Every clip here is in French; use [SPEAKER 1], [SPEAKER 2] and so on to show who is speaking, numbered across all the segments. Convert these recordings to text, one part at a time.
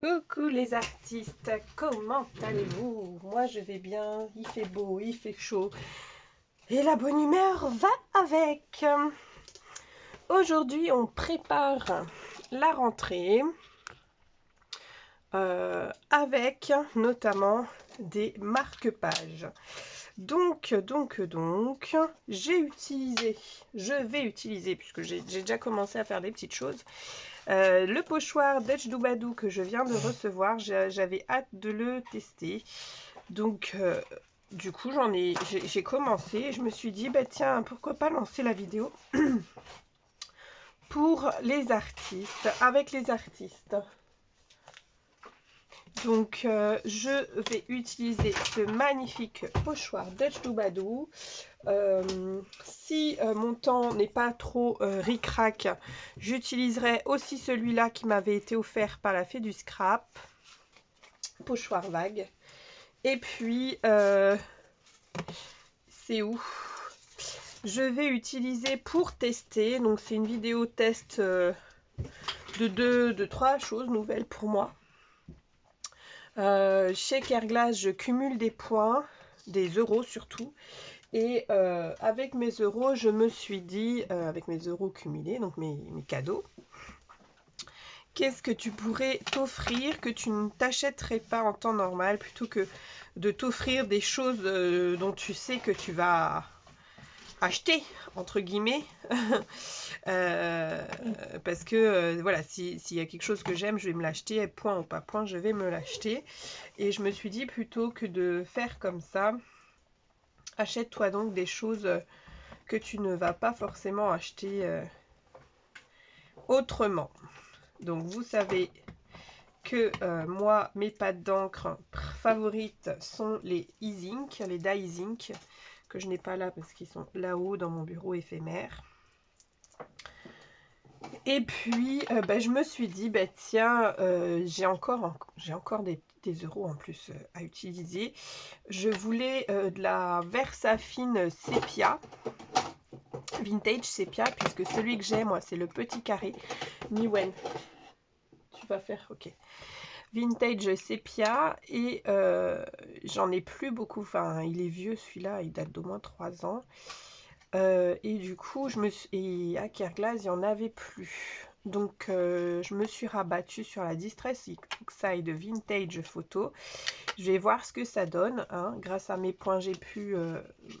[SPEAKER 1] Coucou les artistes, comment allez-vous? Moi je vais bien, il fait beau, il fait chaud et la bonne humeur va avec. Aujourd'hui on prépare la rentrée avec notamment des marque-pages. Donc, je vais utiliser, puisque j'ai déjà commencé à faire des petites choses, le pochoir Dutch Doobadoo que je viens de recevoir. J'avais hâte de le tester. Donc, du coup, j'ai commencé et je me suis dit, bah tiens, pourquoi pas lancer la vidéo pour les artistes, avec les artistes. Donc, je vais utiliser ce magnifique pochoir Dutch Doobadoo. Si mon temps n'est pas trop ric-rac, j'utiliserai aussi celui-là qui m'avait été offert par la fée du scrap, pochoir vague. Et puis, c'est où? Je vais utiliser pour tester, donc c'est une vidéo test de 3 choses nouvelles pour moi. Chez Kerglass, je cumule des points, des euros surtout. Et avec mes euros, je me suis dit, avec mes euros cumulés, donc mes cadeaux, qu'est-ce que tu pourrais t'offrir que tu ne t'achèterais pas en temps normal, plutôt que de t'offrir des choses dont tu sais que tu vas acheter, entre guillemets. Parce que voilà, s'il y a quelque chose que j'aime, je vais me l'acheter, point ou pas point, je vais me l'acheter. Et je me suis dit, plutôt que de faire comme ça, achète-toi donc des choses que tu ne vas pas forcément acheter autrement. Donc vous savez que moi, mes pâtes d'encre favorites sont les e-ink, les die ink, que je n'ai pas là parce qu'ils sont là-haut dans mon bureau éphémère. Et puis je me suis dit, tiens, j'ai encore des euros en plus à utiliser. Je voulais de la Versafine Sépia, vintage Sépia, puisque celui que j'ai, moi, c'est le petit carré. Niwen, tu vas faire, ok. Vintage Sépia, et j'en ai plus beaucoup, enfin, il est vieux celui-là, il date d'au moins 3 ans. Et du coup, et à Kerglass, il n'y en avait plus. Donc, je me suis rabattue sur la Distress Oxide Vintage Photo. Je vais voir ce que ça donne. Hein. Grâce à mes points, j'ai pu...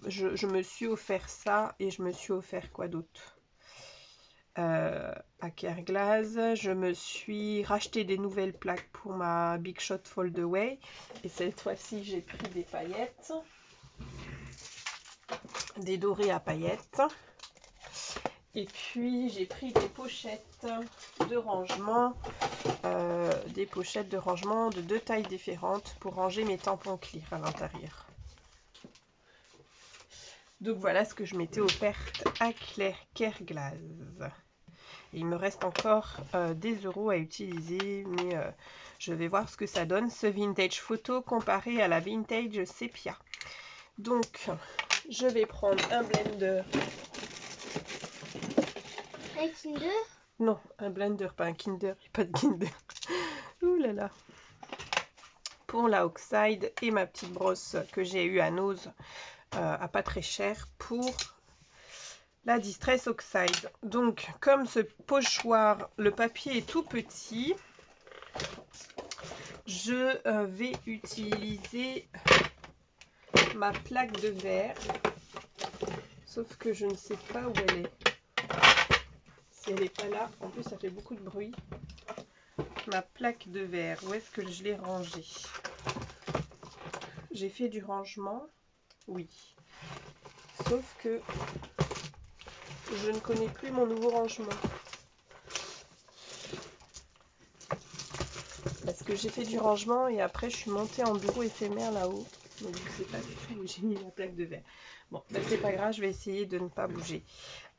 [SPEAKER 1] je me suis offert ça, et je me suis offert quoi d'autre à Kerglass, je me suis racheté des nouvelles plaques pour ma Big Shot Fold Away. Et cette fois-ci, j'ai pris des paillettes. Des dorés à paillettes. Et puis j'ai pris des pochettes de rangement, de 2 tailles différentes pour ranger mes tampons clear à l'intérieur. Donc voilà ce que je m'étais offerte à Kerglass. Et il me reste encore des euros à utiliser, mais je vais voir ce que ça donne, ce vintage photo comparé à la vintage sépia. Donc je vais prendre un blender.
[SPEAKER 2] Un Kinder?
[SPEAKER 1] Non, un blender, pas un Kinder, pas de Kinder. Ouh là là. Pour la Oxide et ma petite brosse que j'ai eue à Nose à pas très cher pour la Distress Oxide. Donc, comme ce pochoir, le papier est tout petit, je vais utiliser ma plaque de verre. Sauf que je ne sais pas où elle est. Si elle n'est pas là, en plus ça fait beaucoup de bruit. Ma plaque de verre, où est-ce que je l'ai rangée? J'ai fait du rangement, oui. Sauf que je ne connais plus mon nouveau rangement. Parce que j'ai fait du rangement et après je suis montée en bureau éphémère là-haut. Donc je ne sais pas du tout où j'ai mis la plaque de verre. Bon, c'est pas grave, je vais essayer de ne pas bouger.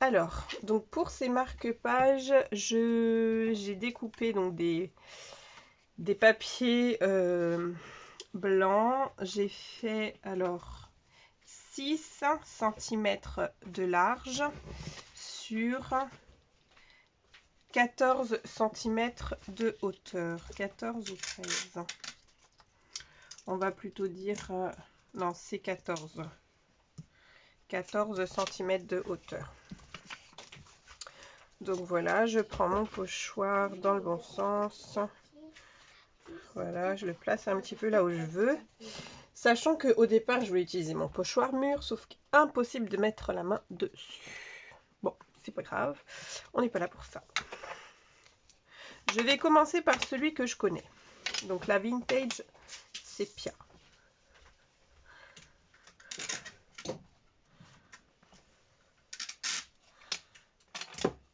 [SPEAKER 1] Alors, donc pour ces marque-pages, j'ai découpé donc des papiers blancs. J'ai fait alors 6 cm de large sur 14 cm de hauteur. 14 ou 13. On va plutôt dire... non, c'est 14. 14 cm de hauteur. Donc voilà, je prends mon pochoir dans le bon sens. Voilà, je le place un petit peu là où je veux. Sachant qu'au départ, je voulais utiliser mon pochoir mûr, sauf qu'impossible de mettre la main dessus. Bon, c'est pas grave, on n'est pas là pour ça. Je vais commencer par celui que je connais. Donc la Vintage Sepia.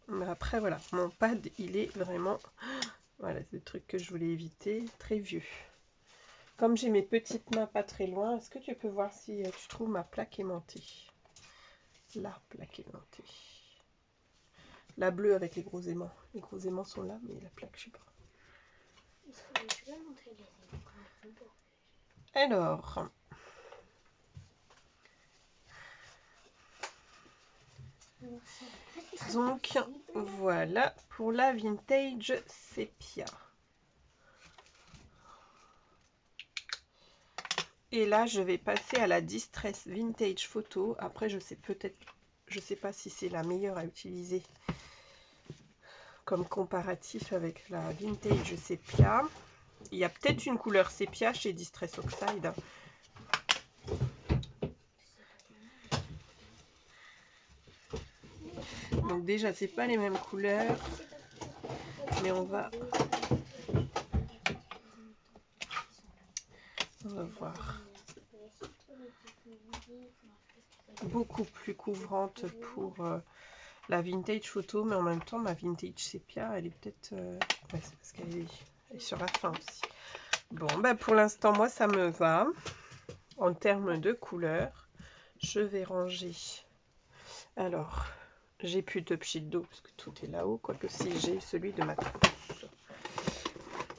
[SPEAKER 1] Mais après, voilà, mon pad, il est vraiment... Voilà, c'est le truc que je voulais éviter, très vieux. Comme j'ai mes petites mains pas très loin, est-ce que tu peux voir si tu trouves ma plaque aimantée? La plaque aimantée. La bleue avec les gros aimants. Les gros aimants sont là, mais la plaque, je sais pas. Alors... Donc, voilà pour la Vintage Sepia. Et là, je vais passer à la Distress Vintage Photo. Après, je sais pas si c'est la meilleure à utiliser comme comparatif avec la Vintage Sepia. Il y a peut-être une couleur Sepia chez Distress Oxide. Donc déjà, c'est pas les mêmes couleurs, mais on va voir. Beaucoup plus couvrante pour la Vintage Photo, mais en même temps, ma Vintage Sepia, elle est peut-être... ouais, c'est parce qu'elle est sur la fin aussi. Bon, bah pour l'instant, moi, ça me va. En termes de couleurs, je vais ranger. Alors, j'ai plus de pchit d'eau parce que tout est là-haut, quoique si j'ai celui de ma trousse.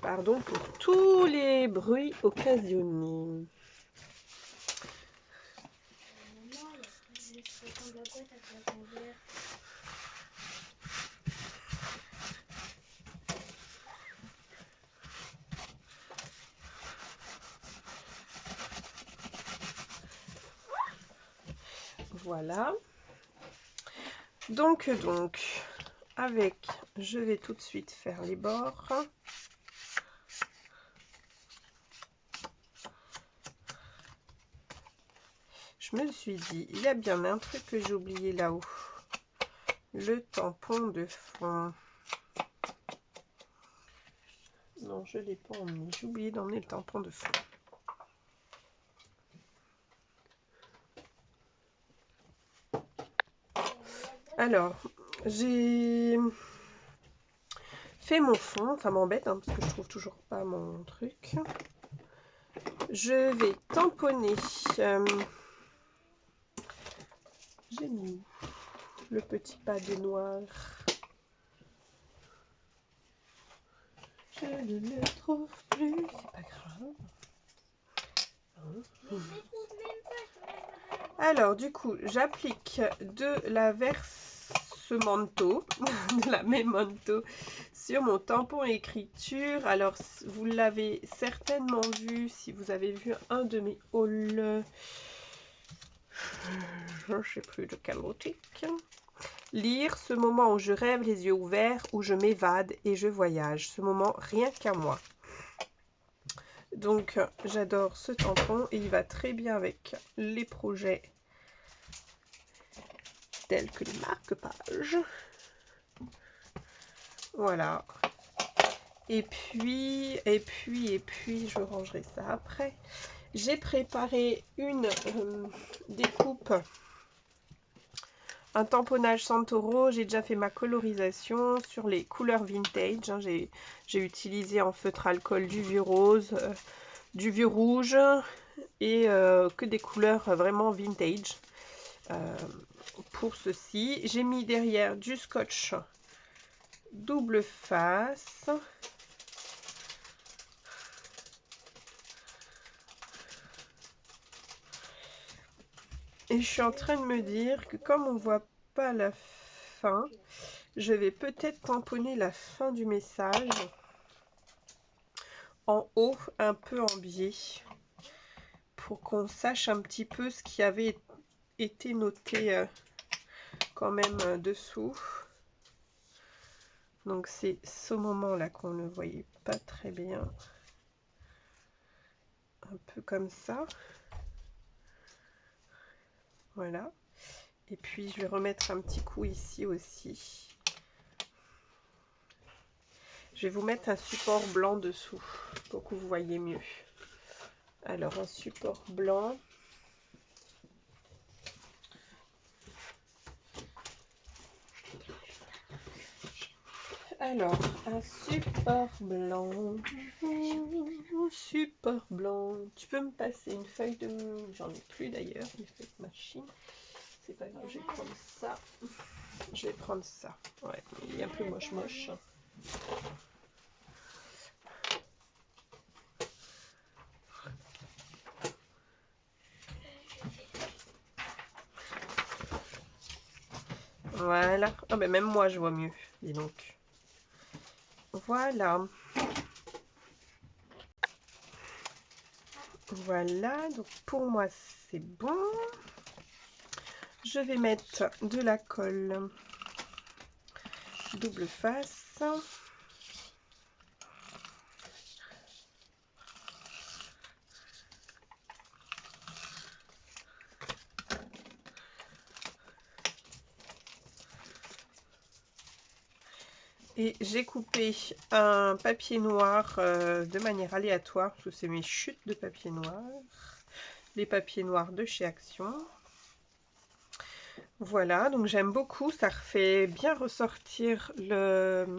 [SPEAKER 1] Pardon pour tous les bruits occasionnés. Voilà. Donc, avec, je vais tout de suite faire les bords. Je me suis dit, il y a bien un truc que j'ai oublié là-haut. Le tampon de fond. Non, je ne l'ai pas emmené. J'ai oublié d'emmener le tampon de fond. Alors, j'ai fait mon fond. Ça m'embête hein, parce que je trouve toujours pas mon truc. Je vais tamponner. J'ai mis le petit pad noir. Je ne le trouve plus. C'est pas grave. Alors, du coup, j'applique de la Versemanto, de la Memento, sur mon tampon écriture. Alors, vous l'avez certainement vu si vous avez vu un de mes hauls. Je ne sais plus de quelle boutique. Lire ce moment où je rêve les yeux ouverts, où je m'évade et je voyage. Ce moment rien qu'à moi. Donc, j'adore ce tampon et il va très bien avec les projets tels que les marque-pages. Voilà. Et puis, je rangerai ça après. J'ai préparé une découpe, un tamponnage Santoro. J'ai déjà fait ma colorisation sur les couleurs vintage. Hein. J'ai utilisé en feutre alcool du vieux rose, du vieux rouge et que des couleurs vraiment vintage. Pour ceci, j'ai mis derrière du scotch double face. Et je suis en train de me dire que comme on voit pas la fin, Je vais peut-être tamponner la fin du message en haut, un peu en biais, pour qu'on sache un petit peu ce qui avait été noté quand même dessous. Donc c'est ce moment-là qu'on ne voyait pas très bien. Un peu comme ça. Voilà. Et puis je vais remettre un petit coup ici aussi. Je vais vous mettre un support blanc dessous pour que vous voyez mieux. Alors un support blanc. Alors un support blanc. Support blanc. Tu peux me passer une feuille de... J'en ai plus d'ailleurs, une feuille de machine. C'est pas grave, je vais prendre ça. Je vais prendre ça. Ouais, il est un peu moche. Voilà. Ah ben même moi je vois mieux. Dis donc. Voilà. Voilà. Donc pour moi c'est bon. Je vais mettre de la colle double face. Et j'ai coupé un papier noir de manière aléatoire, parce que c'est mes chutes de papier noir. Les papiers noirs de chez Action. Voilà, donc j'aime beaucoup, ça refait bien ressortir le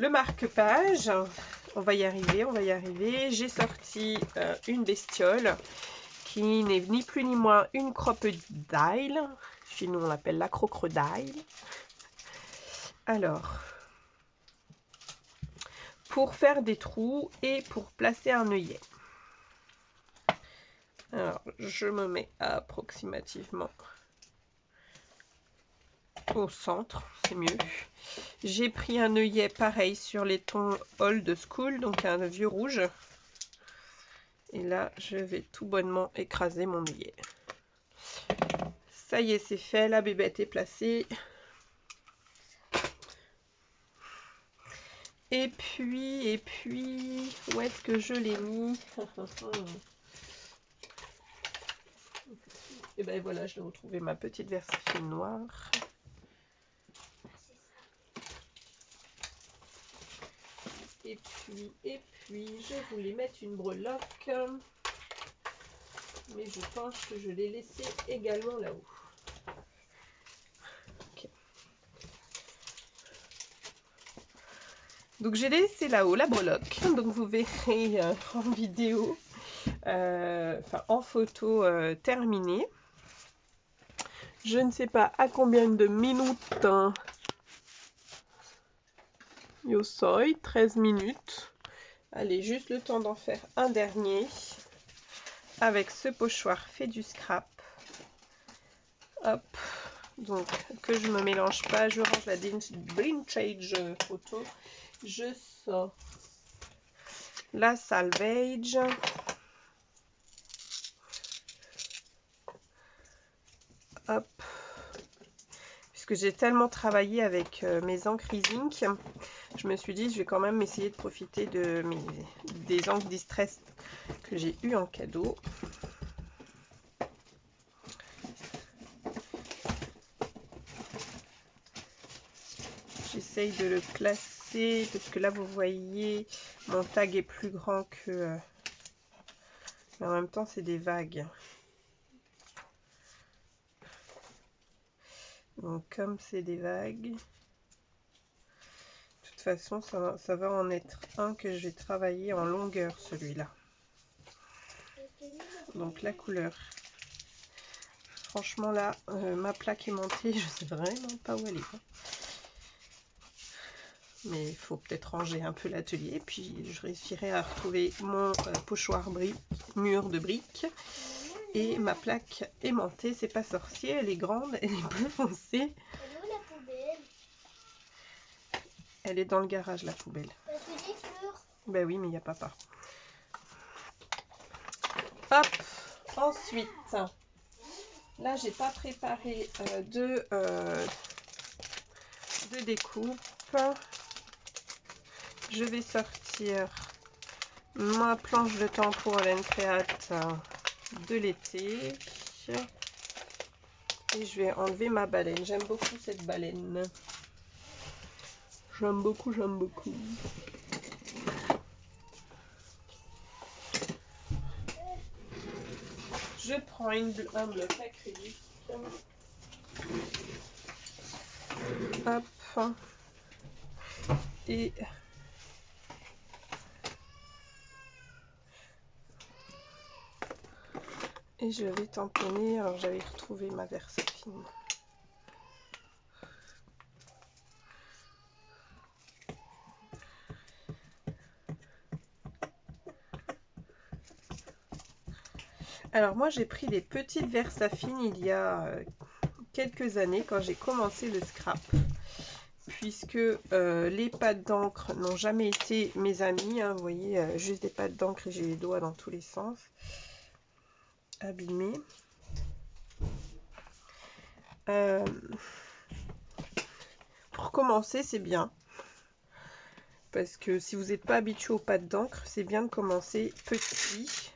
[SPEAKER 1] marque-page. On va y arriver. J'ai sorti une bestiole qui n'est ni plus ni moins une crocodile. Chez nous on l'appelle la crocodile. Alors, pour faire des trous et pour placer un œillet. Alors, je me mets approximativement au centre, c'est mieux. J'ai pris un œillet pareil sur les tons old school, donc un vieux rouge. Et là, je vais tout bonnement écraser mon œillet. Ça y est, c'est fait, la bébête est placée. Et puis, où est-ce que je l'ai mis? Et ben voilà, je vais retrouver ma petite version noire. Et puis, je voulais mettre une breloque. Mais je pense que je l'ai laissé également là-haut. Okay. Donc j'ai laissé là-haut la breloque. Donc vous verrez en vidéo, enfin en photo terminée. Je ne sais pas à combien de minutes. Yo soy, 13 minutes. Allez, juste le temps d'en faire un dernier. Avec ce pochoir fait du scrap. Hop. Donc, que je me mélange pas, je range la vintage photo. Je sors la salvage. Hop. Puisque j'ai tellement travaillé avec mes encres Ink, je me suis dit, je vais quand même essayer de profiter de des encres Distress que j'ai eu en cadeau. J'essaye de le placer parce que là vous voyez mon tag est plus grand que mais en même temps c'est des vagues, donc comme c'est des vagues, de toute façon ça va en être un que je vais travailler en longueur, celui-là. Donc la couleur, franchement là ma plaque aimantée, je sais vraiment pas où elle est. Mais il faut peut-être ranger un peu l'atelier, puis je réussirai à retrouver mon pochoir mur de briques. Et ma plaque aimantée, c'est pas sorcier, elle est grande, elle est bleu foncé.
[SPEAKER 2] Elle est où la poubelle?
[SPEAKER 1] Elle est dans le garage, la poubelle.
[SPEAKER 2] Parce que des fleurs.
[SPEAKER 1] Ben oui, mais il n'y a papa. Hop, ensuite, là j'ai pas préparé de découpe. Je vais sortir ma planche de temps pour Hélène Créate de l'été. Et je vais enlever ma baleine. J'aime beaucoup cette baleine. J'aime beaucoup, j'aime beaucoup. Je prends un bloc acrylique. Hop. Et je vais tamponner. Alors j'avais retrouvé ma Versafine. Alors moi j'ai pris des petites Versafine il y a quelques années quand j'ai commencé le scrap. Puisque les pâtes d'encre n'ont jamais été mes amis. Hein, vous voyez, juste des pâtes d'encre et j'ai les doigts dans tous les sens. Abîmés. Pour commencer, c'est bien. Parce que si vous n'êtes pas habitué aux pâtes d'encre, c'est bien de commencer petit,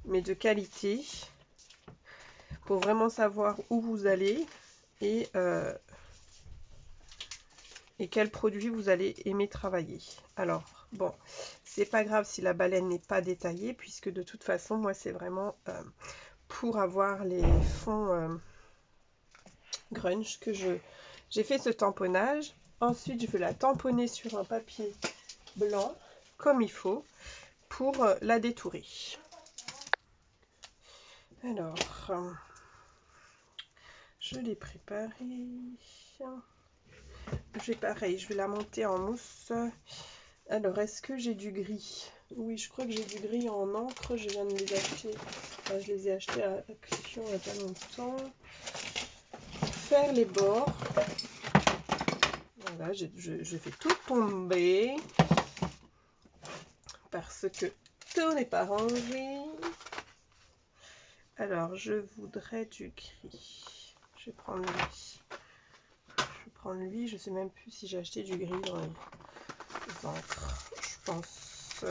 [SPEAKER 1] mais de qualité, pour vraiment savoir où vous allez et quel produit vous allez aimer travailler. Alors, bon, c'est pas grave si la baleine n'est pas détaillée, puisque de toute façon, moi, c'est vraiment pour avoir les fonds grunge que j'ai fait ce tamponnage. Ensuite, je vais la tamponner sur un papier blanc, comme il faut, pour la détourer. Alors, je l'ai préparée. Pareil, je vais la monter en mousse. Alors, est-ce que j'ai du gris? Oui, je crois que j'ai du gris en encre. Je viens de les acheter. Enfin, je les ai achetés à Clion il n'y a pas longtemps. Pour faire les bords. Voilà, je fais tout tomber. Parce que tout n'est pas rangé. Alors, je voudrais du gris. Je vais prendre lui. Je sais même plus si j'ai acheté du gris dans les encres. Je pense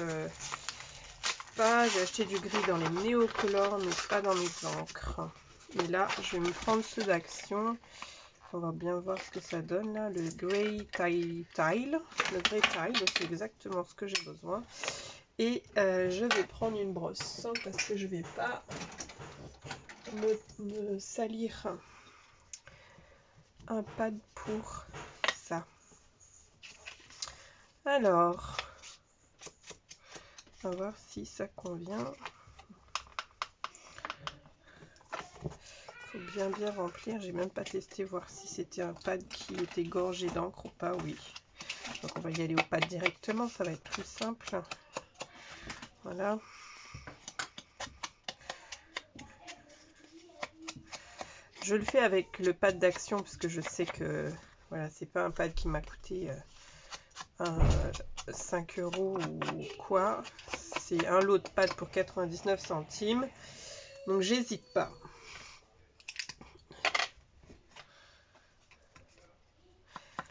[SPEAKER 1] pas. J'ai acheté du gris dans les néocolores, mais pas dans mes encres. Et là, je vais me prendre ceux d'Action. On va bien voir ce que ça donne là. Le Grey Tile. Le Grey Tile, c'est exactement ce que j'ai besoin. Et je vais prendre une brosse parce que je vais pas me salir un pad pour ça. Alors, on va voir si ça convient. Faut bien remplir. J'ai même pas testé voir si c'était un pad qui était gorgé d'encre ou pas. Oui. Donc on va y aller au pad directement. Ça va être plus simple. Voilà. Je le fais avec le pad d'Action parce que je sais que voilà, c'est pas un pad qui m'a coûté 5 € ou quoi. C'est un lot de pad pour 99 centimes. Donc j'hésite pas.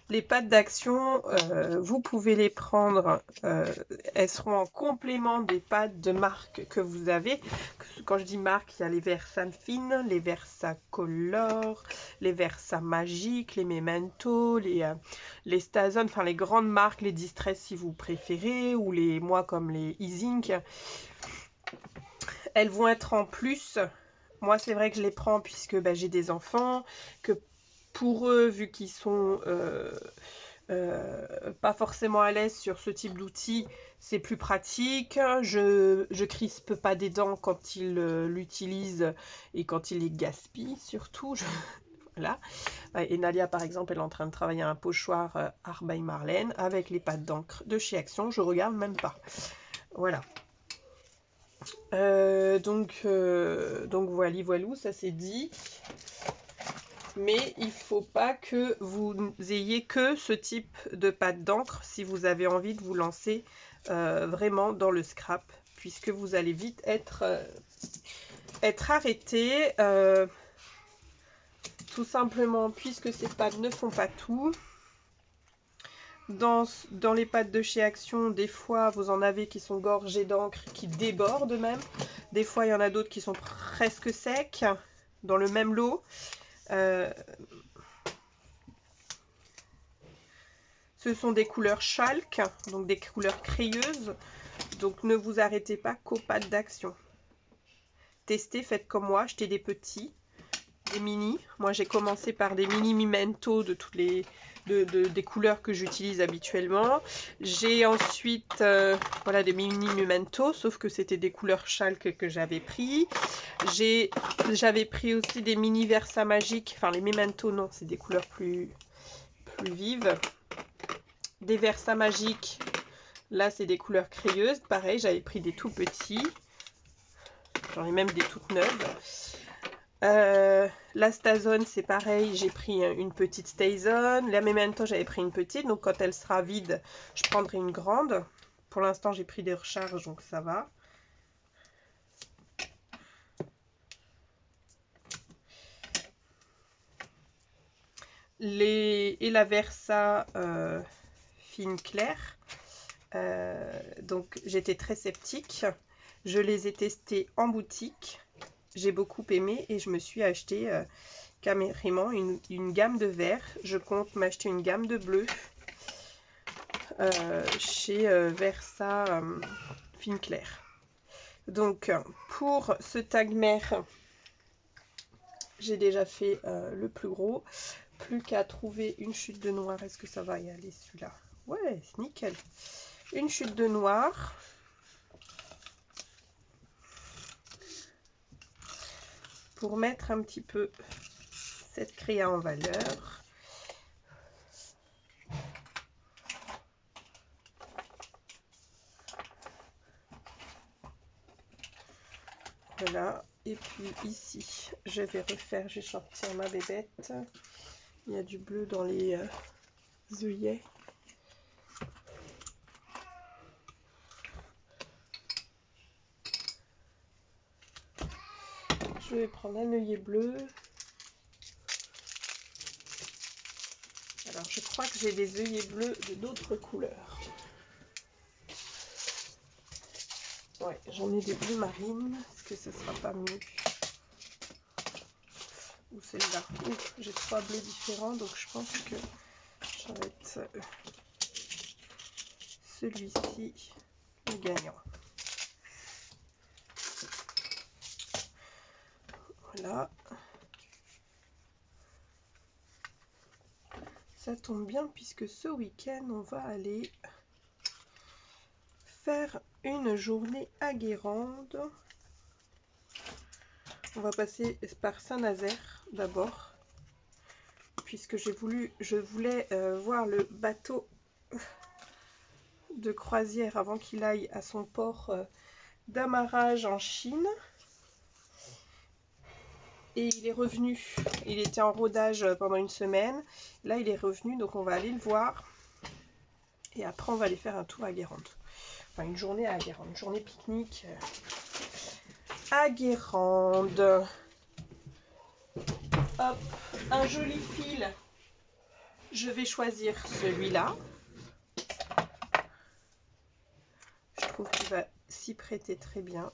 [SPEAKER 1] Les pâtes d'Action, vous pouvez les prendre, elles seront en complément des pâtes de marque que vous avez. Quand je dis marque, il y a les Versafine, les Versacolor, les Versa Magique, les Memento, les Stazone, enfin les grandes marques, les Distress si vous préférez, ou moi comme les Easink. Elles vont être en plus. Moi, c'est vrai que je les prends puisque j'ai des enfants, que pour eux, vu qu'ils sont pas forcément à l'aise sur ce type d'outil, c'est plus pratique. Je crispe pas des dents quand ils l'utilisent et quand ils les gaspillent surtout. Voilà. Et Nalia, par exemple, elle est en train de travailler un pochoir Art by Marlène avec les pâtes d'encre de chez Action. Je regarde même pas. Voilà. Donc voilou, ça c'est dit. Mais il ne faut pas que vous ayez que ce type de pâte d'encre si vous avez envie de vous lancer vraiment dans le scrap, puisque vous allez vite être arrêté, tout simplement puisque ces pâtes ne font pas tout. Dans les pâtes de chez Action, des fois vous en avez qui sont gorgées d'encre, qui débordent même. Des fois il y en a d'autres qui sont presque secs dans le même lot. Ce sont des couleurs chalk, donc des couleurs crayeuses. Donc ne vous arrêtez pas qu'aux pâtes d'Action. Testez, faites comme moi, achetez des petits, des mini. Moi j'ai commencé par des mini Memento de toutes les des couleurs que j'utilise habituellement. J'ai ensuite voilà, des mini Memento, sauf que c'était des couleurs chalk que j'avais pris. J'avais pris aussi des mini Versa Magique, enfin les Memento non, c'est des couleurs plus vives. Des Versa Magique, là c'est des couleurs crayeuses, pareil j'avais pris des tout petits, j'en ai même des toutes neuves. La Stazone c'est pareil, j'ai pris une petite Stazone. La Memento j'avais pris une petite, donc quand elle sera vide je prendrai une grande. Pour l'instant j'ai pris des recharges donc ça va. Et la Versa fine claire, donc j'étais très sceptique, je les ai testés en boutique. J'ai beaucoup aimé et je me suis acheté carrément une gamme de vert. Je compte m'acheter une gamme de bleu chez Versa Fine Claire. Donc pour ce Tagmer, j'ai déjà fait le plus gros. Plus qu'à trouver une chute de noir. Est-ce que ça va y aller celui-là? Ouais, c'est nickel. Une chute de noir. Pour mettre un petit peu cette créa en valeur. Voilà. Et puis ici, je vais refaire, je vais sortir ma bébête. Il y a du bleu dans les œillets. Je vais prendre un œillet bleu. Alors, je crois que j'ai des œillets bleus de d'autres couleurs. Ouais, j'en ai des bleus marines. Est-ce que ce sera pas mieux? Ou celle-là. J'ai 3 bleus différents, donc je pense que ça va être celui-ci le gagnant. Voilà. Ça tombe bien puisque ce week-end, on va aller faire une journée à Guérande. On va passer par Saint-Nazaire d'abord, puisque je voulais voir le bateau de croisière avant qu'il aille à son port d'amarrage en Chine. Et il est revenu, il était en rodage pendant une semaine. Là, il est revenu, donc on va aller le voir. Et après, on va aller faire un tour à Guérande. Enfin, une journée à Guérande, une journée pique-nique à Guérande. Hop, un joli fil. Je vais choisir celui-là. Je trouve qu'il va s'y prêter très bien.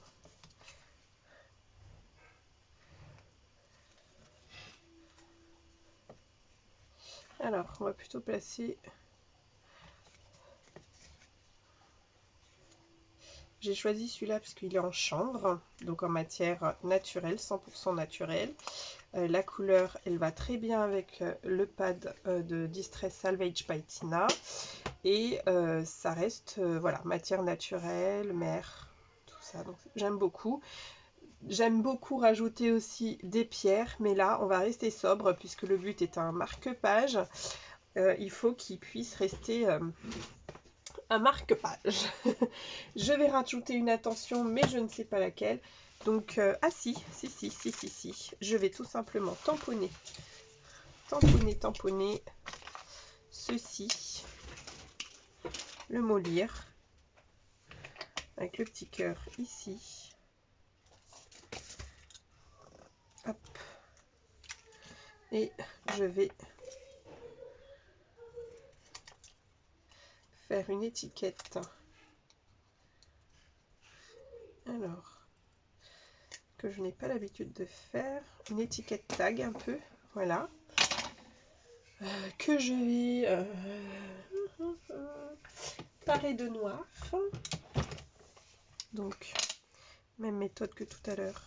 [SPEAKER 1] Alors, on va plutôt placer... J'ai choisi celui-là parce qu'il est en chanvre, donc en matière naturelle, 100% naturelle. La couleur, elle va très bien avec le pad de Distress Salvage by Tina. Et ça reste, voilà, matière naturelle, mer, tout ça. Donc j'aime beaucoup. J'aime beaucoup rajouter aussi des pierres, mais là, on va rester sobre puisque le but est un marque-page. Il faut qu'il puisse rester un marque-page. Je vais rajouter une attention, mais je ne sais pas laquelle. Donc, ah si, je vais tout simplement tamponner ceci, le mot lire, avec le petit cœur ici. Hop. Et je vais faire une étiquette. Alors, que je n'ai pas l'habitude de faire, une étiquette tag un peu, voilà. Que je vais parer de noir. Donc, même méthode que tout à l'heure.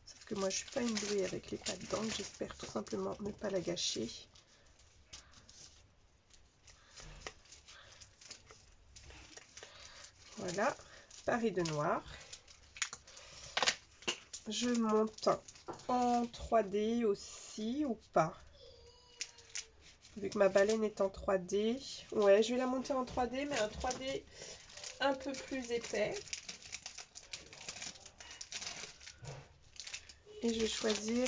[SPEAKER 1] Sauf que moi, je suis pas une douée avec les pâtes d'encre. J'espère tout simplement ne pas la gâcher. Voilà, parer de noir. Je monte en 3D aussi ou pas? Vu que ma baleine est en 3D. Ouais, je vais la monter en 3D, mais un 3D un peu plus épais. Et je vais choisir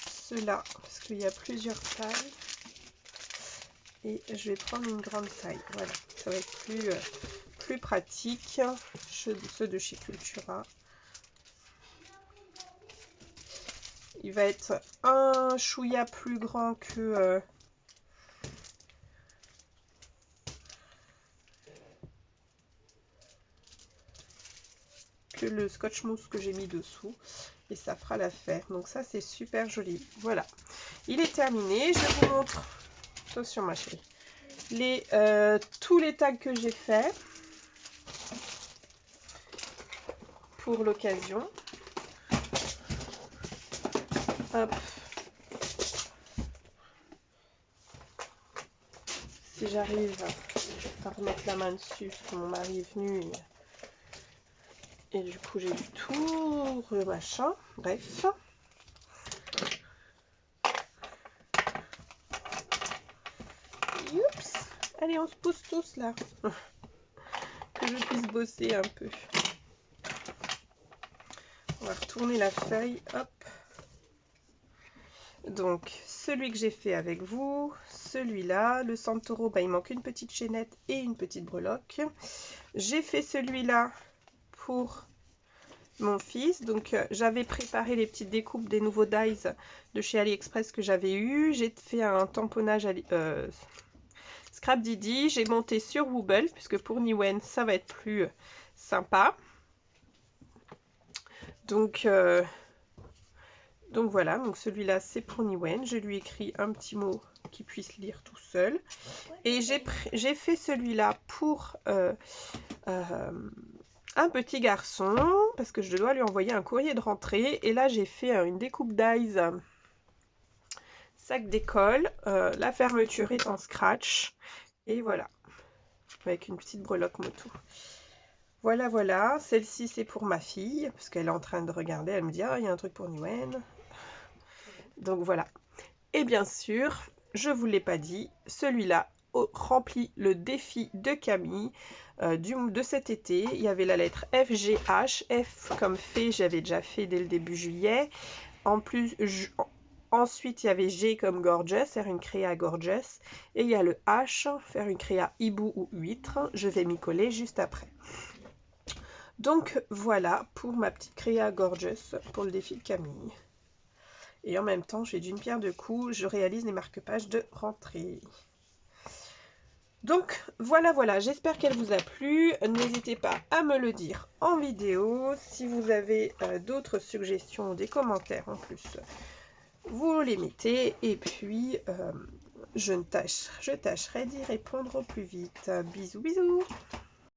[SPEAKER 1] ceux-là, parce qu'il y a plusieurs tailles. Et je vais prendre une grande taille. Voilà, ça va être plus pratique. Ceux de chez Cultura. Il va être un chouïa plus grand que le scotch mousse que j'ai mis dessous. Et ça fera l'affaire. Donc ça, c'est super joli. Voilà. Il est terminé. Je vous montre. Attention, ma chérie. Tous les tags que j'ai faits pour l'occasion. Hop. Si j'arrive à remettre la main dessus, parce que mon mari est venu et du coup j'ai dû tout machin. Bref. Oups. Allez, on se pousse tous là. Que je puisse bosser un peu. On va retourner la feuille. Hop. Donc, celui que j'ai fait avec vous, celui-là, le Santoro, bah, il manque une petite chaînette et une petite breloque. J'ai fait celui-là pour mon fils. Donc, j'avais préparé les petites découpes des nouveaux dies de chez AliExpress que j'avais eu. J'ai fait un tamponnage Scrap Didi. J'ai monté sur Wooble, puisque pour Niwen, ça va être plus sympa. Donc voilà, donc celui-là c'est pour Niwen. Je lui écris un petit mot qu'il puisse lire tout seul. Et j'ai fait celui-là pour un petit garçon, parce que je dois lui envoyer un courrier de rentrée. Et là j'ai fait une découpe dies sac d'école. La fermeture est en scratch. Et voilà, avec une petite breloque moto. Voilà, voilà. Celle-ci c'est pour ma fille, parce qu'elle est en train de regarder. Elle me dit, ah, il y a un truc pour Niwen. Donc voilà. Et bien sûr, je ne vous l'ai pas dit, celui-là remplit le défi de Camille de cet été. Il y avait la lettre F, G, H. F comme fait, j'avais déjà fait dès le début juillet. En plus, ensuite, il y avait G comme gorgeous, faire une créa gorgeous. Et il y a le H, faire une créa hibou ou huître. Je vais m'y coller juste après. Donc voilà pour ma petite créa gorgeous pour le défi de Camille. Et en même temps, je fais d'une pierre deux coups, je réalise les marque-pages de rentrée. Donc voilà, voilà, j'espère qu'elle vous a plu. N'hésitez pas à me le dire en vidéo. Si vous avez d'autres suggestions, des commentaires en plus, vous les mettez. Et puis, je tâcherai d'y répondre au plus vite. Bisous, bisous.